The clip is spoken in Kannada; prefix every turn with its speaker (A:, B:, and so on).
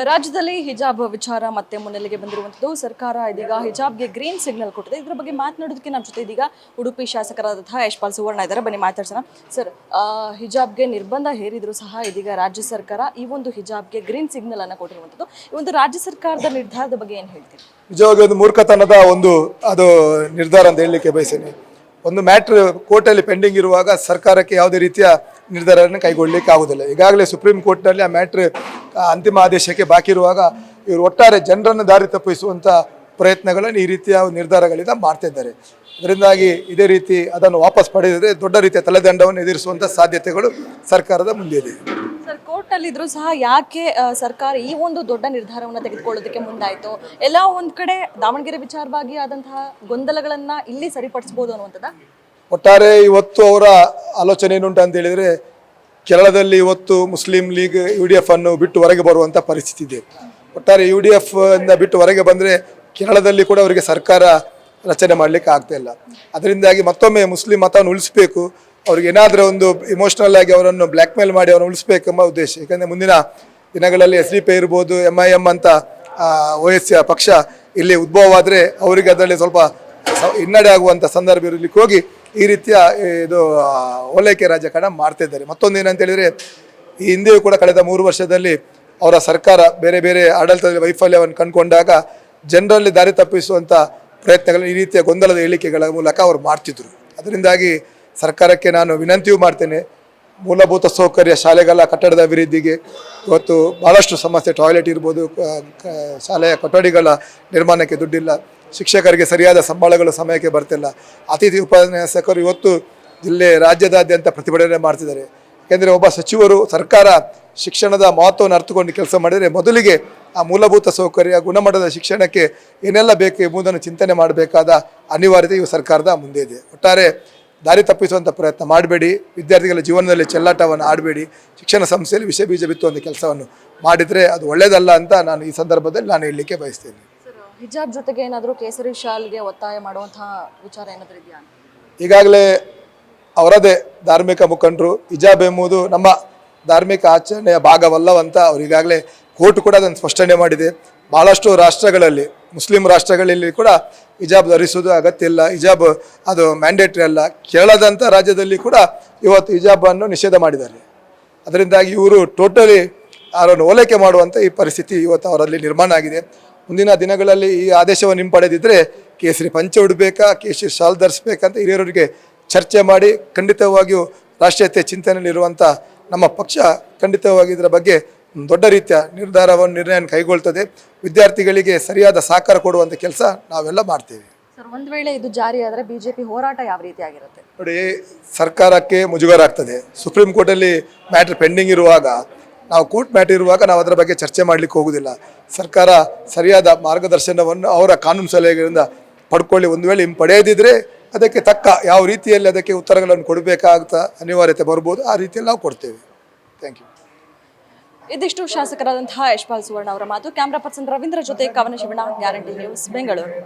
A: ರಾಜ್ಯದಲ್ಲಿ ಹಿಜಾಬ್ ವಿಚಾರ ಮತ್ತೆ ಮುನ್ನೆಲೆಗೆ ಬಂದಿರುವಂಥದ್ದು. ಸರ್ಕಾರ ಇದೀಗ ಹಿಜಾಬ್ಗೆ ಗ್ರೀನ್ ಸಿಗ್ನಲ್ ಕೊಟ್ಟಿದೆ. ಇದರ ಬಗ್ಗೆ ಮಾತನಾಡೋದಕ್ಕೆ ನಮ್ಮ ಜೊತೆ ಇದೀಗ ಉಡುಪಿ ಶಾಸಕರಾದಂತಹ ಯಶ್ಪಾಲ್ ಸುವರ್ಣ ಇದ್ದಾರೆ. ಬನ್ನಿ ಮಾತಾಡ್ಸೋಣ. ಸರ್, ಹಿಜಾಬ್ಗೆ ನಿರ್ಬಂಧ ಹೇರಿದ್ರು ಸಹ ಇದೀಗ ರಾಜ್ಯ ಸರ್ಕಾರ ಈ ಒಂದು ಹಿಜಾಬ್ಗೆ ಗ್ರೀನ್ ಸಿಗ್ನಲ್ ಅನ್ನು ಕೊಟ್ಟಿರುವಂಥದ್ದು. ಈ ಒಂದು ರಾಜ್ಯ ಸರ್ಕಾರದ ನಿರ್ಧಾರದ ಬಗ್ಗೆ ಏನು ಹೇಳ್ತೀರಿ?
B: ನಿಜವಾಗಿ ಒಂದು ಮೂರ್ಖತನದ ಅದು ನಿರ್ಧಾರ ಅಂತ ಹೇಳಲಿಕ್ಕೆ ಬಯಸ್ತೇನೆ. ಒಂದು ಮ್ಯಾಟ್ರ್ ಕೋರ್ಟಲ್ಲಿ ಪೆಂಡಿಂಗ್ ಇರುವಾಗ ಸರ್ಕಾರಕ್ಕೆ ಯಾವುದೇ ರೀತಿಯ ನಿರ್ಧಾರವನ್ನು ಕೈಗೊಳ್ಳಲಿಕ್ಕೆ ಆಗುವುದಿಲ್ಲ. ಈಗಾಗಲೇ ಸುಪ್ರೀಂ ಕೋರ್ಟ್ನಲ್ಲಿ ಆ ಮ್ಯಾಟ್ರ್ ಅಂತಿಮ ಆದೇಶಕ್ಕೆ ಬಾಕಿ ಇರುವಾಗ ಇವರು ಒಟ್ಟಾರೆ ಜನರನ್ನು ದಾರಿ ತಪ್ಪಿಸುವಂಥ ಪ್ರಯತ್ನಗಳನ್ನು ಈ ರೀತಿಯ ನಿರ್ಧಾರಗಳಿಂದ ಮಾಡ್ತಾ ಇದ್ದಾರೆ. ಅದರಿಂದಾಗಿ ಇದೇ ರೀತಿ ಅದನ್ನು ವಾಪಸ್ ಪಡೆದರೆ ದೊಡ್ಡ ರೀತಿಯ ತಲೆದಂಡವನ್ನು ಎದುರಿಸುವಂಥ ಸಾಧ್ಯತೆಗಳು ಸರ್ಕಾರದ ಮುಂದೆ ಇದೆ.
A: ಸರ್, ಕೋರ್ಟಲ್ಲಿ ಇದ್ರೂ ಸಹ ಯಾಕೆ ಸರ್ಕಾರ ಈ ಒಂದು ದೊಡ್ಡ ನಿರ್ಧಾರವನ್ನು ತೆಗೆದುಕೊಳ್ಳೋದಕ್ಕೆ ಮುಂದಾಯಿತು? ಎಲ್ಲ ಒಂದು ಕಡೆ ದಾವಣಗೆರೆ ವಿಚಾರವಾಗಿ ಆದಂತಹ ಗೊಂದಲಗಳನ್ನು ಇಲ್ಲಿ ಸರಿಪಡಿಸಬಹುದು ಅನ್ನುವಂಥದ್ದು.
B: ಒಟ್ಟಾರೆ ಇವತ್ತು ಅವರ ಆಲೋಚನೆ ಏನುಂಟು ಅಂತ ಹೇಳಿದರೆ, ಕೇರಳದಲ್ಲಿ ಇವತ್ತು ಮುಸ್ಲಿಂ ಲೀಗ್ UDF ಅನ್ನು ಬಿಟ್ಟು ಹೊರಗೆ ಬರುವಂಥ ಪರಿಸ್ಥಿತಿ ಇದೆ. ಒಟ್ಟಾರೆ UDF ಇಂದ ಬಿಟ್ಟು ಹೊರಗೆ ಬಂದರೆ ಕೇರಳದಲ್ಲಿ ಕೂಡ ಅವರಿಗೆ ಸರ್ಕಾರ ರಚನೆ ಮಾಡಲಿಕ್ಕೆ ಆಗ್ತಾ ಇಲ್ಲ. ಅದರಿಂದಾಗಿ ಮತ್ತೊಮ್ಮೆ ಮುಸ್ಲಿಂ ಮತವನ್ನು ಉಳಿಸಬೇಕು, ಅವ್ರಿಗೆ ಏನಾದರೂ ಒಂದು ಇಮೋಷ್ನಲ್ ಆಗಿ ಅವರನ್ನು ಬ್ಲ್ಯಾಕ್ ಮೇಲ್ ಮಾಡಿ ಅವರನ್ನು ಉಳಿಸಬೇಕೆಂಬ ಉದ್ದೇಶ. ಯಾಕಂದರೆ ಮುಂದಿನ ದಿನಗಳಲ್ಲಿ SDP ಇರ್ಬೋದು, MIM ಅಂತ OS ಪಕ್ಷ ಇಲ್ಲಿ ಉದ್ಭವವಾದರೆ ಅವರಿಗೆ ಅದರಲ್ಲಿ ಸ್ವಲ್ಪ ಹಿನ್ನಡೆ ಆಗುವಂಥ ಸಂದರ್ಭ ಇರಲಿಕ್ಕೆ ಹೋಗಿ ಈ ರೀತಿಯ ಓಲೈಕೆ ರಾಜಕಾರಣ ಮಾಡ್ತಾ ಇದ್ದಾರೆ. ಮತ್ತೊಂದು ಏನಂತ ಹೇಳಿದರೆ, ಈ ಹಿಂದೆಯೂ ಕೂಡ ಕಳೆದ 3 ವರ್ಷದಲ್ಲಿ ಅವರ ಸರ್ಕಾರ ಬೇರೆ ಬೇರೆ ಆಡಳಿತದ ವೈಫಲ್ಯವನ್ನು ಕಂಡುಕೊಂಡಾಗ ಜನರಲ್ಲಿ ದಾರಿ ತಪ್ಪಿಸುವಂಥ ಪ್ರಯತ್ನಗಳನ್ನು ಈ ರೀತಿಯ ಗೊಂದಲದ ಹೇಳಿಕೆಗಳ ಮೂಲಕ ಅವರು ಮಾಡ್ತಿದ್ರು. ಅದರಿಂದಾಗಿ ಸರ್ಕಾರಕ್ಕೆ ನಾನು ವಿನಂತಿಯೂ ಮಾಡ್ತೇನೆ, ಮೂಲಭೂತ ಸೌಕರ್ಯ, ಶಾಲೆಗಳ ಕಟ್ಟಡದ ಅಭಿವೃದ್ಧಿಗೆ ಇವತ್ತು ಭಾಳಷ್ಟು ಸಮಸ್ಯೆ. ಟಾಯ್ಲೆಟ್ ಇರ್ಬೋದು, ಶಾಲೆಯ ಕೊಠಡಿಗಳ ನಿರ್ಮಾಣಕ್ಕೆ ದುಡ್ಡಿಲ್ಲ, ಶಿಕ್ಷಕರಿಗೆ ಸರಿಯಾದ ಸಂಬಳಗಳು ಸಮಯಕ್ಕೆ ಬರ್ತಿಲ್ಲ, ಅತಿಥಿ ಉಪನ್ಯಾಸಕರು ಇವತ್ತು ರಾಜ್ಯದಾದ್ಯಂತ ಪ್ರತಿಭಟನೆ ಮಾಡ್ತಿದ್ದಾರೆ. ಯಾಕೆಂದರೆ ಒಬ್ಬ ಸಚಿವರು, ಸರ್ಕಾರ ಶಿಕ್ಷಣದ ಮಹತ್ವವನ್ನು ಅರ್ಥಕೊಂಡು ಕೆಲಸ ಮಾಡಿದರೆ ಮೊದಲಿಗೆ ಆ ಮೂಲಭೂತ ಸೌಕರ್ಯ, ಗುಣಮಟ್ಟದ ಶಿಕ್ಷಣಕ್ಕೆ ಏನೆಲ್ಲ ಬೇಕು ಎಂಬುದನ್ನು ಚಿಂತನೆ ಮಾಡಬೇಕಾದ ಅನಿವಾರ್ಯತೆ ಈ ಸರ್ಕಾರದ ಮುಂದೆ ಇದೆ. ಒಟ್ಟಾರೆ ದಾರಿ ತಪ್ಪಿಸುವಂಥ ಪ್ರಯತ್ನ ಮಾಡಬೇಡಿ, ವಿದ್ಯಾರ್ಥಿಗಳ ಜೀವನದಲ್ಲಿ ಚೆಲ್ಲಾಟವನ್ನು ಆಡಬೇಡಿ, ಶಿಕ್ಷಣ ಸಂಸ್ಥೆಯಲ್ಲಿ ವಿಷ ಬೀಜ ಬಿತ್ತುವಂಥ ಕೆಲಸವನ್ನು ಮಾಡಿದರೆ ಅದು ಒಳ್ಳೆಯದಲ್ಲ ಅಂತ ನಾನು ಈ ಸಂದರ್ಭದಲ್ಲಿ ನಾನು ಹೇಳಲಿಕ್ಕೆ ಬಯಸ್ತೇನೆ.
A: ಹಿಜಾಬ್ ಜೊತೆಗೆ ಏನಾದರೂ ಕೇಸರಿ ಶಾಲ್ಗೆ ಒತ್ತಾಯ ಮಾಡುವಂತಹ ವಿಚಾರ ಏನಾದರೂ ಇದೆಯಾ?
B: ಈಗಾಗಲೇ ಅವರದೇ ಧಾರ್ಮಿಕ ಮುಖಂಡರು ಹಿಜಾಬ್ ಎಂಬುದು ನಮ್ಮ ಧಾರ್ಮಿಕ ಆಚರಣೆಯ ಭಾಗವಲ್ಲವಂತ ಅವರು ಈಗಾಗಲೇ ಕೋರ್ಟ್ ಕೂಡ ಅದನ್ನು ಸ್ಪಷ್ಟನೆ ಮಾಡಿದೆ. ಭಾಳಷ್ಟು ರಾಷ್ಟ್ರಗಳಲ್ಲಿ, ಮುಸ್ಲಿಂ ರಾಷ್ಟ್ರಗಳಲ್ಲಿ ಕೂಡ ಹಿಜಾಬ್ ಧರಿಸುವುದು ಅಗತ್ಯ ಇಲ್ಲ, ಹಿಜಾಬ್ ಅದು ಮ್ಯಾಂಡೇಟ್ರಿ ಅಲ್ಲ. ಕೇರಳದಂಥ ರಾಜ್ಯದಲ್ಲಿ ಕೂಡ ಇವತ್ತು ಹಿಜಾಬನ್ನು ನಿಷೇಧ ಮಾಡಿದ್ದಾರೆ. ಅದರಿಂದಾಗಿ ಇವರು ಟೋಟಲಿ ಅವರನ್ನು ಓಲೈಕೆ ಮಾಡುವಂಥ ಈ ಪರಿಸ್ಥಿತಿ ಇವತ್ತು ಅವರಲ್ಲಿ ನಿರ್ಮಾಣ ಆಗಿದೆ. ಮುಂದಿನ ದಿನಗಳಲ್ಲಿ ಈ ಆದೇಶವನ್ನು ಹಿಂಪಡೆದಿದ್ದರೆ ಕೇಸರಿ ಪಂಚೆ ಉಡಬೇಕಾ, ಕೇಸರಿ ಶಾಲ್ ಧರಿಸಬೇಕಂತ ಹಿರಿಯರಿಗೆ ಚರ್ಚೆ ಮಾಡಿ ಖಂಡಿತವಾಗಿಯೂ ರಾಷ್ಟ್ರೀಯತೆ ಚಿಂತನೆಯಲ್ಲಿರುವಂಥ ನಮ್ಮ ಪಕ್ಷ ಖಂಡಿತವಾಗಿ ಇದರ ಬಗ್ಗೆ ದೊಡ್ಡ ರೀತಿಯ ನಿರ್ಣಯ ಕೈಗೊಳ್ತದೆ. ವಿದ್ಯಾರ್ಥಿಗಳಿಗೆ ಸರಿಯಾದ ಸಹಕಾರ ಕೊಡುವಂಥ ಕೆಲಸ ನಾವೆಲ್ಲ ಮಾಡ್ತೇವೆ.
A: ಸರ್, ಒಂದು ವೇಳೆ ಇದು ಜಾರಿ ಆದರೆ ಬಿಜೆಪಿ ಹೋರಾಟ ಯಾವ ರೀತಿ ಆಗಿರುತ್ತೆ?
B: ನೋಡಿ, ಸರ್ಕಾರಕ್ಕೆ ಮುಜುಗರ ಆಗ್ತದೆ. ಸುಪ್ರೀಂ ಕೋರ್ಟಲ್ಲಿ ಮ್ಯಾಟ್ರ್ ಪೆಂಡಿಂಗ್ ಇರುವಾಗ, ನಾವು ಕೋರ್ಟ್ ಮ್ಯಾಟ್ರ್ ಇರುವಾಗ ನಾವು ಅದರ ಬಗ್ಗೆ ಚರ್ಚೆ ಮಾಡಲಿಕ್ಕೆ ಹೋಗುವುದಿಲ್ಲ. ಸರ್ಕಾರ ಸರಿಯಾದ ಮಾರ್ಗದರ್ಶನವನ್ನು ಅವರ ಕಾನೂನು ಸಲಹೆಗಳಿಂದ ಪಡ್ಕೊಳ್ಳಿ. ಒಂದು ವೇಳೆ ಪಡೆಯದಿದ್ದರೆ ಅದಕ್ಕೆ ತಕ್ಕ ಯಾವ ರೀತಿಯಲ್ಲಿ ಅದಕ್ಕೆ ಉತ್ತರಗಳನ್ನು ಕೊಡಬೇಕಾಗುತ್ತಾ ಅನಿವಾರ್ಯತೆ ಬರ್ಬೋದು, ಆ ರೀತಿಯಲ್ಲಿ ನಾವು ಕೊಡ್ತೇವೆ. Thank you.
A: ಇದಿಷ್ಟು ಶಾಸಕರಾದಂತಹ ಯಶ್ಪಾಲ್ ಸುವರ್ಣ ಅವರ ಮಾತು. ಕ್ಯಾಮ್ರಾ ಪರ್ಸನ್ ರವೀಂದ್ರ ಜೊತೆ ಕವನ ಶಿವಣ್ಣ, ಗ್ಯಾರಂಟಿ ನ್ಯೂಸ್, ಬೆಂಗಳೂರು.